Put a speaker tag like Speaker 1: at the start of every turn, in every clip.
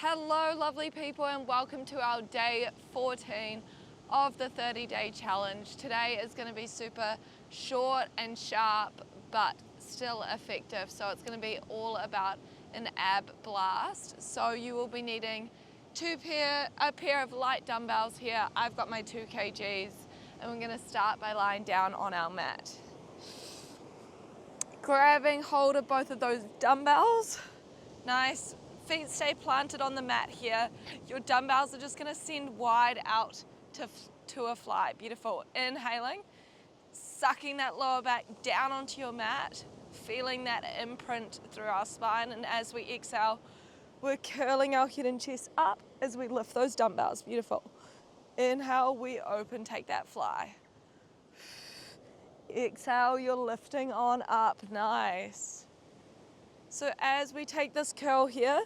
Speaker 1: Hello lovely people, and welcome to our day 14 of the 30-day challenge. Today is going to be super short and sharp but still effective, so it's going to be all about an ab blast. So you will be needing a pair of light dumbbells here. I've got my 2 kgs and we're going to start by lying down on our mat. Grabbing hold of both of those dumbbells. Nice. Feet stay planted on the mat here. Your dumbbells are just going to send wide out to a fly. Beautiful. Inhaling, sucking that lower back down onto your mat, feeling that imprint through our spine. And as we exhale, we're curling our head and chest up as we lift those dumbbells. Beautiful. Inhale, we open, take that fly. Exhale, you're lifting on up. Nice. So as we take this curl here,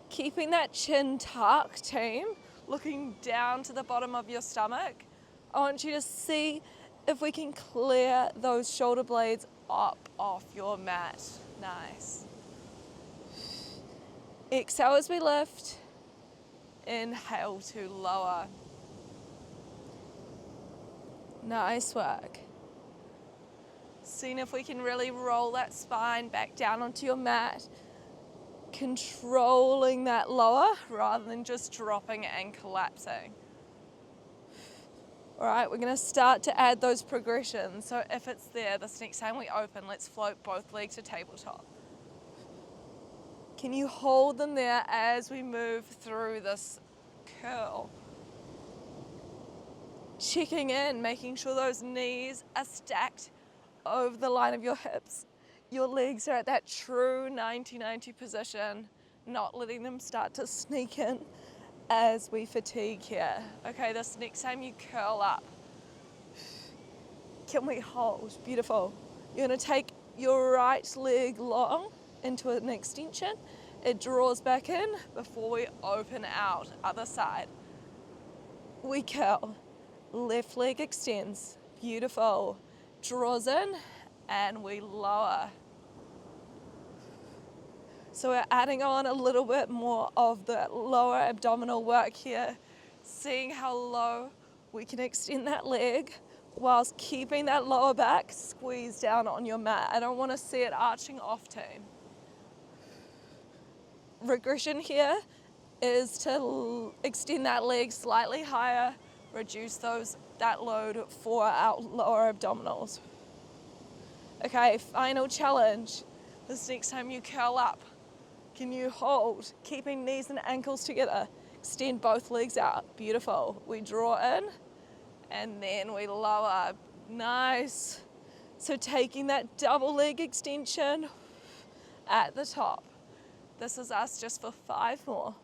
Speaker 1: keeping that chin tucked, team, looking down to the bottom of your stomach, I want you to see if we can clear those shoulder blades up off your mat. Nice. Exhale as we lift. Inhale to lower. Nice work. Seeing if we can really roll that spine back down onto your mat, controlling that lower rather than just dropping and collapsing. All right, we're going to start to add those progressions. So if it's there, this next time we open, let's float both legs to tabletop. Can you hold them there as we move through this curl? Checking in, making sure those knees are stacked over the line of your hips. Your legs are at that true 90-90 position, not letting them start to sneak in as we fatigue here. Okay, this next time you curl up. Can we hold? Beautiful. You're gonna take your right leg long into an extension. It draws back in before we open out, other side. We curl. Left leg extends. Beautiful. Draws in and we lower. So we're adding on a little bit more of the lower abdominal work here, seeing how low we can extend that leg whilst keeping that lower back squeezed down on your mat. I don't want to see it arching off, team. Regression here is to extend that leg slightly higher, reduce that load for our lower abdominals. Okay, final challenge. This next time you curl up, can you hold, keeping knees and ankles together? Extend both legs out. Beautiful. We draw in and then we lower. Nice. So taking that double leg extension at the top. This is us just for 5 more.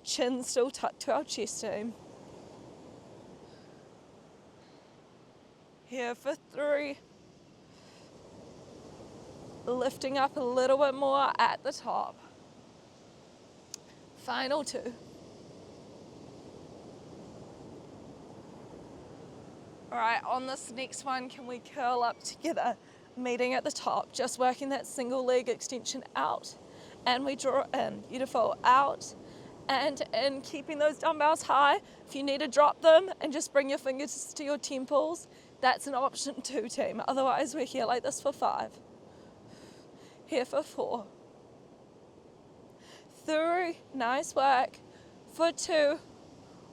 Speaker 1: Chin still tucked to our chest, team. Here for 3. Lifting up a little bit more at the top. Final 2. All right, on this next one, can we curl up together, meeting at the top, just working that single leg extension out, and we draw in. Beautiful. Out and in, keeping those dumbbells high. If you need to drop them and just bring your fingers to your temples, that's an option too, team. Otherwise, we're here like this for 5. Here for 4. 3, nice work. For 2,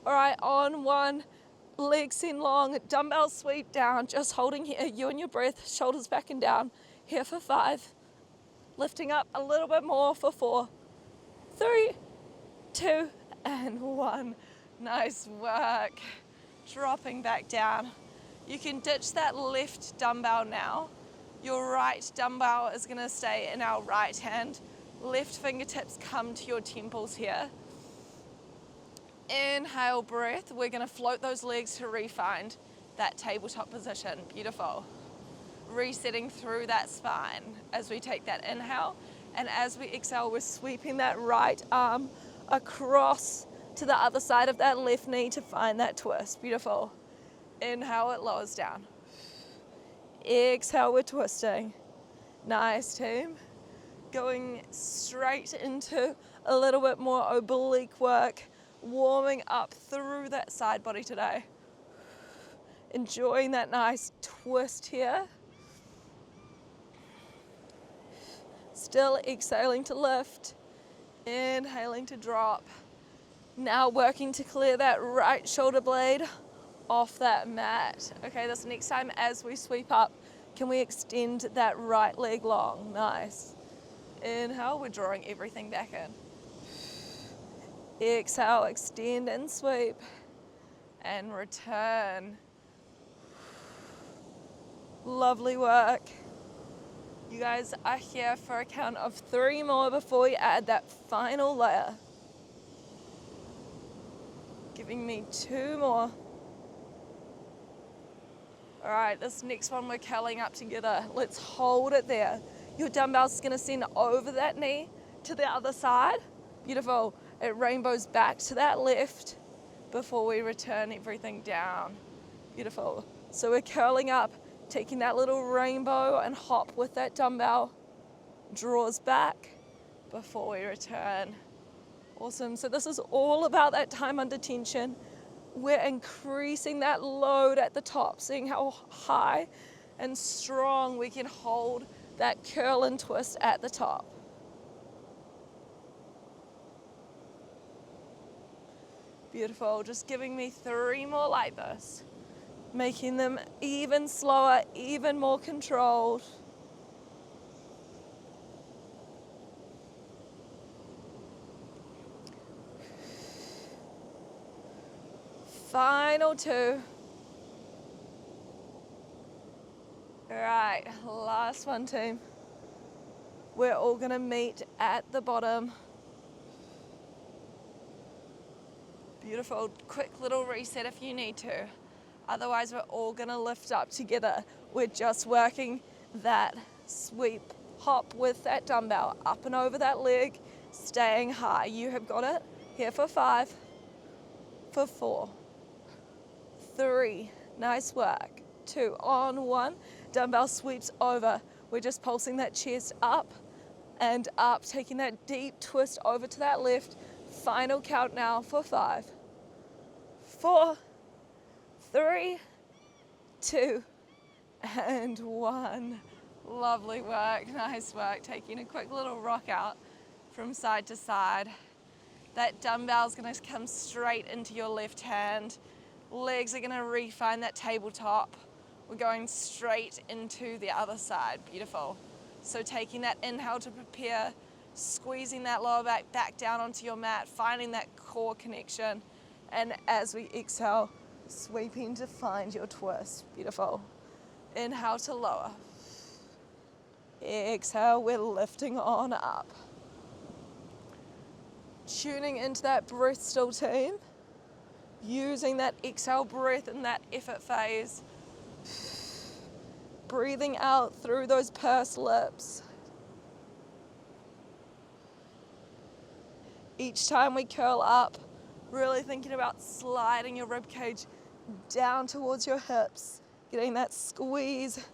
Speaker 1: all right, on 1, legs in long, dumbbell sweep down, just holding here, you and your breath, shoulders back and down. Here for 5, lifting up a little bit more for 4. 3, 2, and 1. Nice work. Dropping back down. You can ditch that left dumbbell now. Your right dumbbell is going to stay in our right hand. Left fingertips come to your temples here. Inhale, breath. We're going to float those legs to re-find that tabletop position. Beautiful. Resetting through that spine as we take that inhale. And as we exhale, we're sweeping that right arm across to the other side of that left knee to find that twist. Beautiful. Inhale, it lowers down. Exhale, we're twisting. Nice, team. Going straight into a little bit more oblique work, warming up through that side body today. Enjoying that nice twist here. Still exhaling to lift, inhaling to drop. Now working to clear that right shoulder blade off that mat. Okay, this next time as we sweep up, can we extend that right leg long? Nice. Inhale, we're drawing everything back in. Exhale, extend and sweep. And return. Lovely work. You guys are here for a count of 3 more before we add that final layer. Giving me 2 more. All right, this next one we're curling up together. Let's hold it there. Your dumbbell's gonna send over that knee to the other side. Beautiful. It rainbows back to that left before we return everything down. Beautiful. So we're curling up, taking that little rainbow and hop with that dumbbell. Draws back before we return. Awesome. So this is all about that time under tension. We're increasing that load at the top, seeing how high and strong we can hold that curl and twist at the top. Beautiful. Just giving me 3 more like this, making them even slower, even more controlled. Final 2. All right, last one, team. We're all gonna meet at the bottom. Beautiful. Quick little reset if you need to. Otherwise, we're all gonna lift up together. We're just working that sweep hop with that dumbbell up and over that leg, staying high. You have got it. Here for 5, for 4, 3, nice work. 2, on 1, dumbbell sweeps over. We're just pulsing that chest up and up, taking that deep twist over to that left. Final count now for 5, 4, 3, 2, and 1. Lovely work, nice work. Taking a quick little rock out from side to side. That dumbbell's gonna come straight into your left hand. Legs are gonna refine that tabletop. We're going straight into the other side. Beautiful. So taking that inhale to prepare, squeezing that lower back down onto your mat, finding that core connection. And as we exhale, sweeping to find your twist. Beautiful. Inhale to lower. Exhale, we're lifting on up. Tuning into that breath still, team. Using that exhale breath in that effort phase. Breathing out through those pursed lips. Each time we curl up, really thinking about sliding your ribcage down towards your hips, getting that squeeze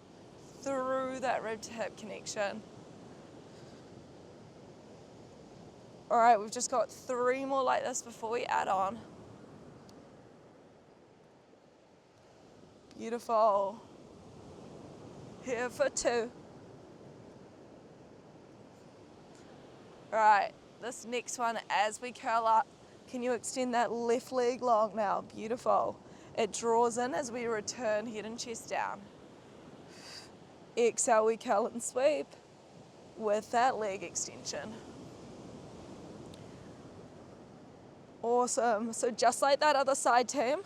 Speaker 1: through that rib to hip connection. All right, we've just got 3 more like this before we add on. Beautiful. Here for 2. All right, this next one, as we curl up, can you extend that left leg long now? Beautiful. It draws in as we return head and chest down. Exhale, we curl and sweep with that leg extension. Awesome. So just like that other side, team,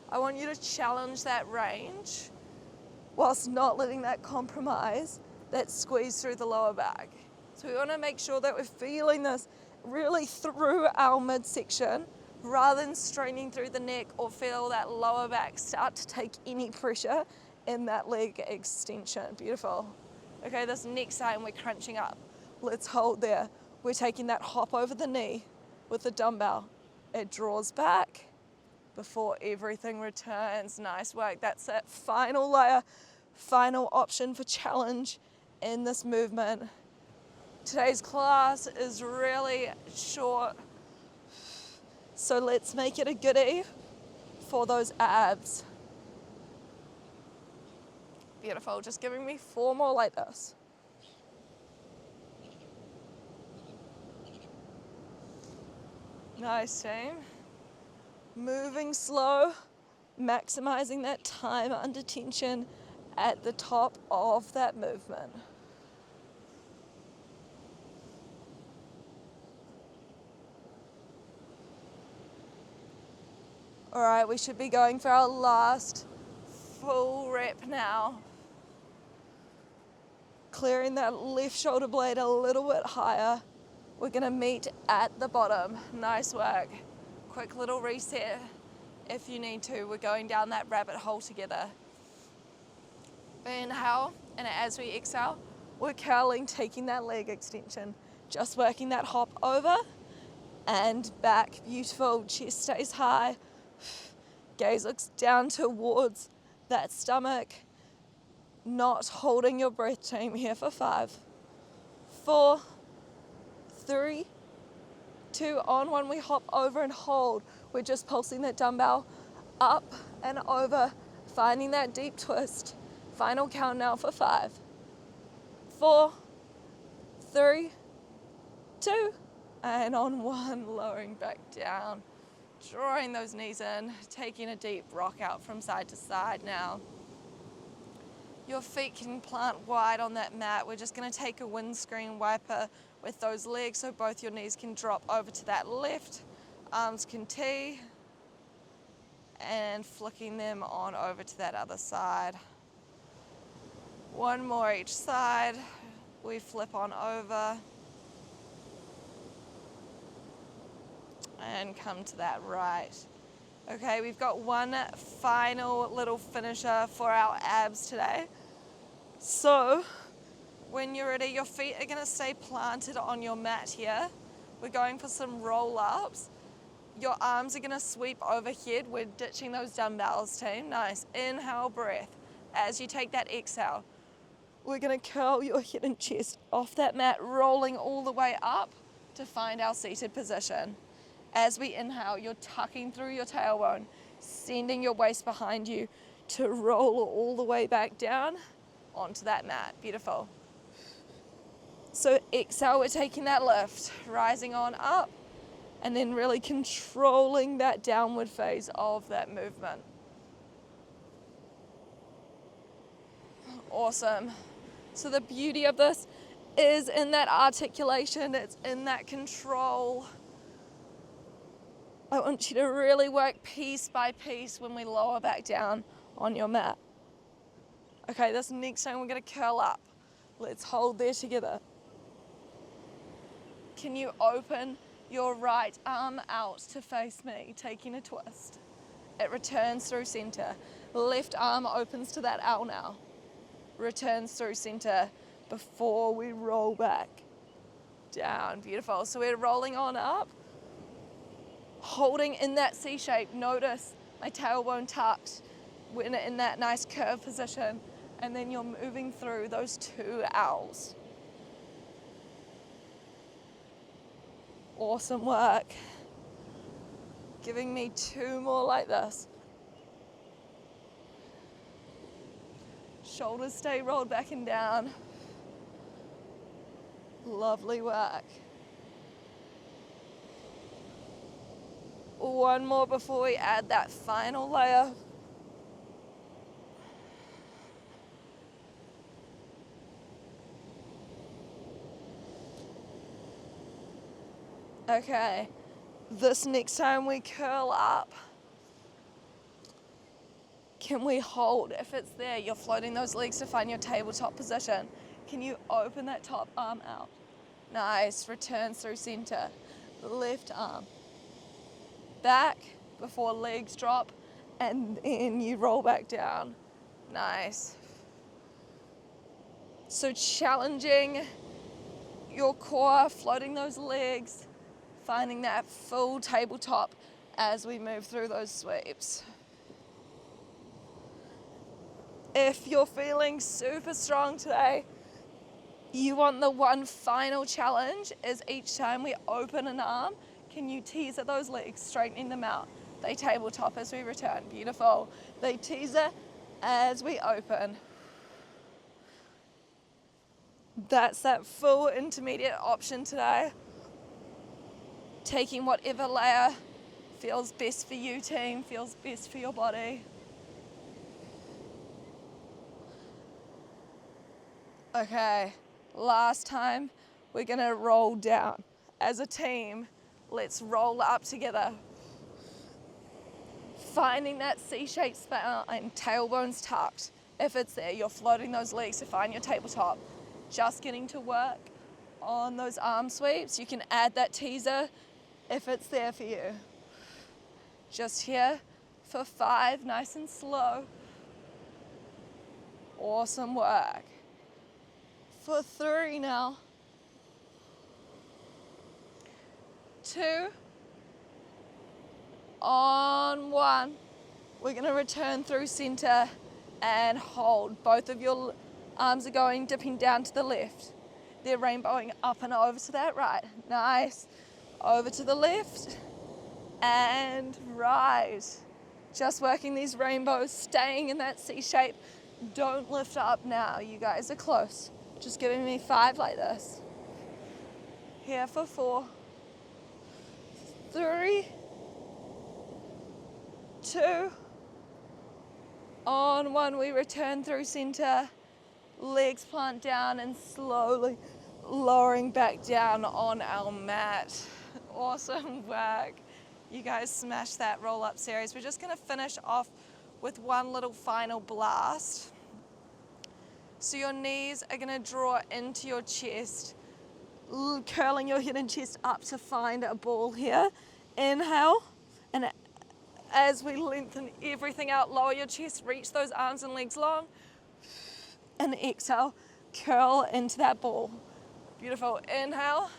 Speaker 1: I want you to challenge that range whilst not letting that compromise that squeeze through the lower back. So we want to make sure that we're feeling this really through our midsection rather than straining through the neck or feel that lower back start to take any pressure in that leg extension. Beautiful. Okay, this next time we're crunching up. Let's hold there. We're taking that hop over the knee with the dumbbell. It draws back before everything returns. Nice work. That's that final layer, final option for challenge in this movement. Today's class is really short, so let's make it a goodie for those abs. Beautiful, just giving me 4 more like this. Nice, team. Moving slow, maximizing that time under tension at the top of that movement. All right, we should be going for our last full rep now. Clearing that left shoulder blade a little bit higher. We're gonna meet at the bottom. Nice work. Quick little reset if you need to. We're going down that rabbit hole together. Inhale, and as we exhale, we're curling, taking that leg extension. Just working that hop over and back. Beautiful, chest stays high. Gaze looks down towards that stomach. Not holding your breath, team, here for 5, 4, 3, 2, on 1, we hop over and hold. We're just pulsing that dumbbell up and over, finding that deep twist. Final count now for 5, 4, 3, 2, and on 1, lowering back down. Drawing those knees in, taking a deep rock out from side to side now. Your feet can plant wide on that mat. We're just going to take a windscreen wiper with those legs so both your knees can drop over to that left. Arms can tee. And flicking them on over to that other side. 1 more each side. We flip on over. And come to that right. Okay, we've got one final little finisher for our abs today. So, when you're ready, your feet are gonna stay planted on your mat here. We're going for some roll-ups. Your arms are gonna sweep overhead. We're ditching those dumbbells, team. Nice. Inhale, breath. As you take that exhale, we're gonna curl your head and chest off that mat, rolling all the way up to find our seated position. As we inhale, you're tucking through your tailbone, sending your waist behind you to roll all the way back down onto that mat. Beautiful. So exhale, we're taking that lift, rising on up, and then really controlling that downward phase of that movement. Awesome. So the beauty of this is in that articulation, it's in that control. I want you to really work piece by piece when we lower back down on your mat. Okay, this next time we're going to curl up. Let's hold there together. Can you open your right arm out to face me, taking a twist? It returns through center. Left arm opens to that L now. Returns through center before we roll back down. Beautiful. So we're rolling on up. Holding in that C shape. Notice my tailbone tucked. We're in that nice curve position. And then you're moving through those 2 L's. Awesome work. Giving me 2 more like this. Shoulders stay rolled back and down. Lovely work. 1 more before we add that final layer. Okay, this next time we curl up, can we hold? If it's there, you're floating those legs to find your tabletop position. Can you open that top arm out? Nice, returns through center. Left arm. Back before legs drop, and then you roll back down. Nice. So challenging your core, floating those legs, finding that full tabletop as we move through those sweeps. If you're feeling super strong today, You want the one final challenge is each time we open an arm, can you teaser those legs, straightening them out? They tabletop as we return. Beautiful. They teaser as we open. That's that full intermediate option today. Taking whatever layer feels best for you, team, feels best for your body. Okay, last time we're gonna roll down. As a team, let's roll up together. Finding that C-shaped spine, tailbones tucked. If it's there, you're floating those legs to find your tabletop. Just getting to work on those arm sweeps. You can add that teaser if it's there for you. Just here for 5, nice and slow. Awesome work. For 3 now. 2. On 1. We're going to return through center and hold. Both of your arms are going, dipping down to the left. They're rainbowing up and over to that right. Nice. Over to the left and right. Just working these rainbows, staying in that C shape. Don't lift up now. You guys are close. Just giving me 5 like this. Here for 4. 3. 2. On 1, we return through center. Legs plant down and slowly lowering back down on our mat. Awesome work. You guys smashed that roll-up series. We're just going to finish off with one little final blast. So your knees are going to draw into your chest, curling your head and chest up to find a ball here. Inhale, and as we lengthen everything out, lower your chest, reach those arms and legs long, and exhale, curl into that ball. Beautiful. Inhale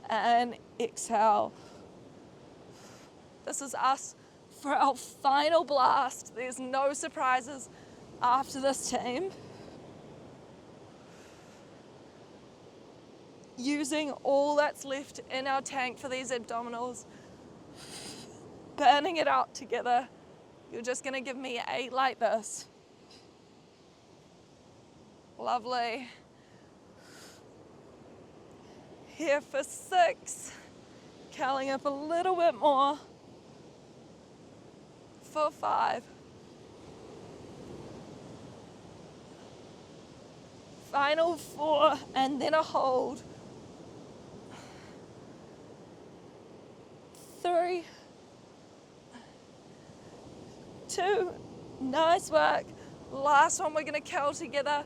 Speaker 1: and exhale. This is us for our final blast. There's no surprises after this, team. Using all that's left in our tank for these abdominals, burning it out together. You're just going to give me 8 like this. Lovely. Here for 6. Curling up a little bit more. For 5. Final 4, and then a hold. 3. 2. Nice work. Last one, we're going to curl together.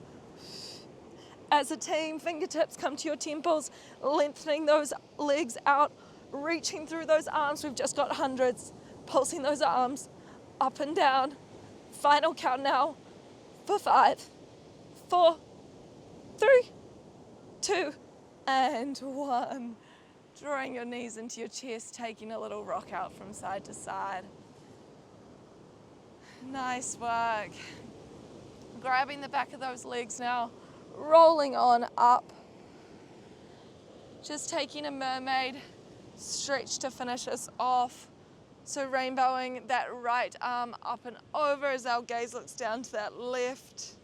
Speaker 1: As a team, fingertips come to your temples, lengthening those legs out, reaching through those arms. We've just got hundreds, pulsing those arms up and down. Final count now for 5, 4, 3, 2, and 1. Drawing your knees into your chest, taking a little rock out from side to side. Nice work. Grabbing the back of those legs now, rolling on up. Just taking a mermaid stretch to finish us off. So rainbowing that right arm up and over as our gaze looks down to that left.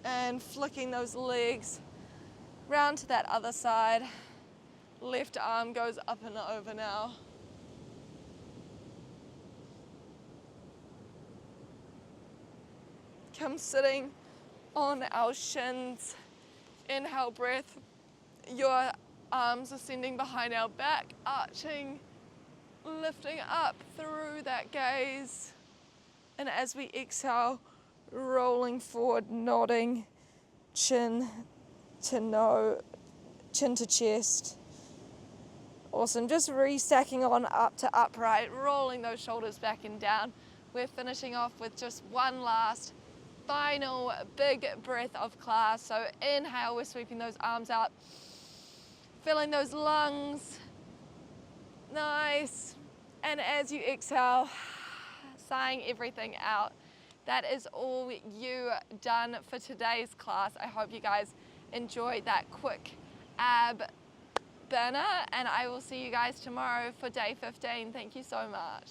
Speaker 1: And flicking those legs round to that other side. Left arm goes up and over now. Come sitting on our shins. Inhale breath. Your arms ascending behind our back, arching, lifting up through that gaze. And as we exhale, rolling forward, nodding, chin to chest. Awesome, just restacking on up to upright, rolling those shoulders back and down. We're finishing off with just one last final big breath of class. So inhale, we're sweeping those arms up, filling those lungs. Nice. And as you exhale, sighing everything out. That is all you done for today's class. I hope you guys enjoyed that quick ab burner, and I will see you guys tomorrow for day 15. Thank you so much.